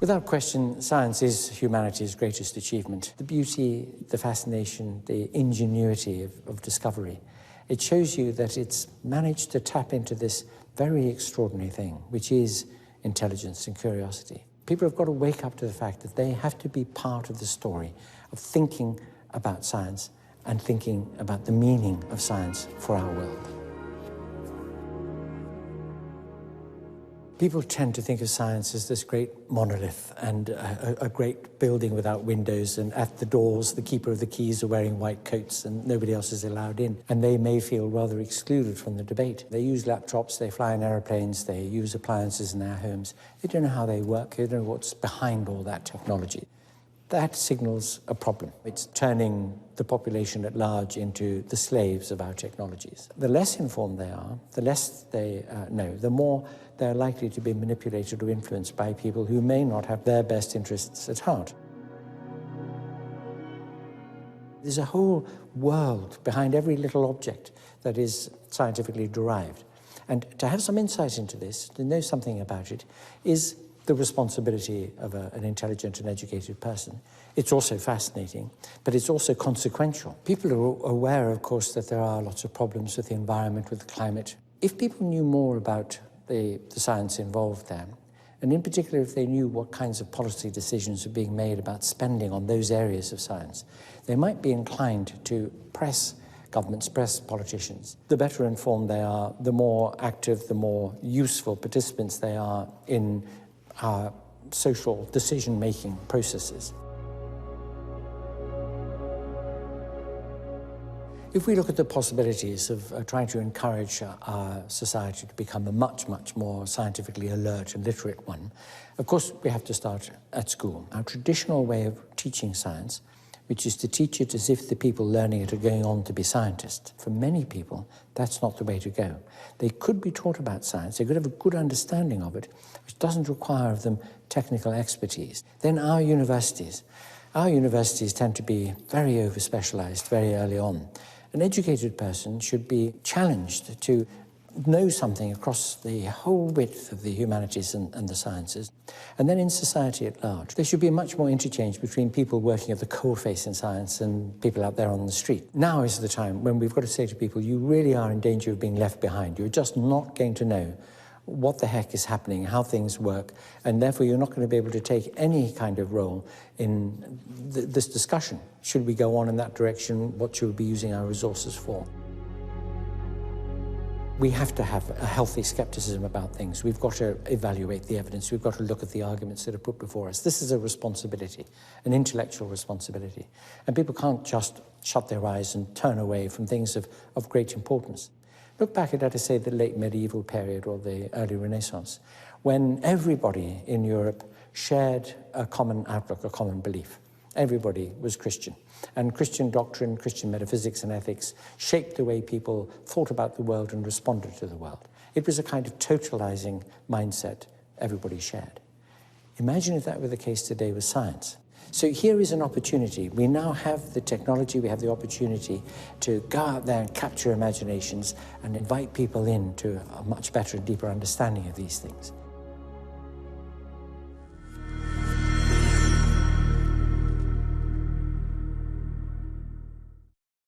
Without question, science is humanity's greatest achievement. The beauty, the fascination, the ingenuity of discovery. It shows you that it's managed to tap into this very extraordinary thing, which is intelligence and curiosity. People have got to wake up to the fact that they have to be part of the story of thinking about science and thinking about the meaning of science for our world. People tend to think of science as this great monolith and a great building without windows, and at the doors the keeper of the keys are wearing white coats and nobody else is allowed in, and they may feel rather excluded from the debate. They use laptops, they fly in aeroplanes, they use appliances in their homes. They don't know how they work, they don't know what's behind all that technology. That signals a problem. It's turning the population at large into the slaves of our technologies. The less informed they are, the less they know, the more they're likely to be manipulated or influenced by people who may not have their best interests at heart. There's a whole world behind every little object that is scientifically derived. And to have some insight into this, to know something about it, is the responsibility of an intelligent and educated person. It's also fascinating, but it's also consequential. People are aware, of course, that there are lots of problems with the environment, with the climate. If people knew more about the science involved there, and in particular if they knew what kinds of policy decisions are being made about spending on those areas of science, they might be inclined to press governments, press politicians. The better informed they are, the more active, the more useful participants they are in our social decision-making processes. If we look at the possibilities of trying to encourage our society to become a much, much more scientifically alert and literate one, of course we have to start at school. Our traditional way of teaching science, which is to teach it as if the people learning it are going on to be scientists. For many people, that's not the way to go. They could be taught about science, they could have a good understanding of it, which doesn't require of them technical expertise. Then our universities tend to be very over-specialized very early on. An educated person should be challenged to know something across the whole width of the humanities and the sciences. And then in society at large, there should be much more interchange between people working at the coalface in science and people out there on the street. Now is the time when we've got to say to people, you really are in danger of being left behind. You're just not going to know what the heck is happening, how things work, and therefore you're not going to be able to take any kind of role in this discussion. Should we go on in that direction? What should we be using our resources for? We have to have a healthy skepticism about things. We've got to evaluate the evidence. We've got to look at the arguments that are put before us. This is a responsibility, an intellectual responsibility. And people can't just shut their eyes and turn away from things of great importance. Look back at, let us say, the late medieval period or the early Renaissance, when everybody in Europe shared a common outlook, a common belief. Everybody was Christian. And Christian doctrine, Christian metaphysics and ethics shaped the way people thought about the world and responded to the world. It was a kind of totalizing mindset everybody shared. Imagine if that were the case today with science. So here is an opportunity. We now have the technology, we have the opportunity to go out there and capture imaginations and invite people into a much better and deeper understanding of these things.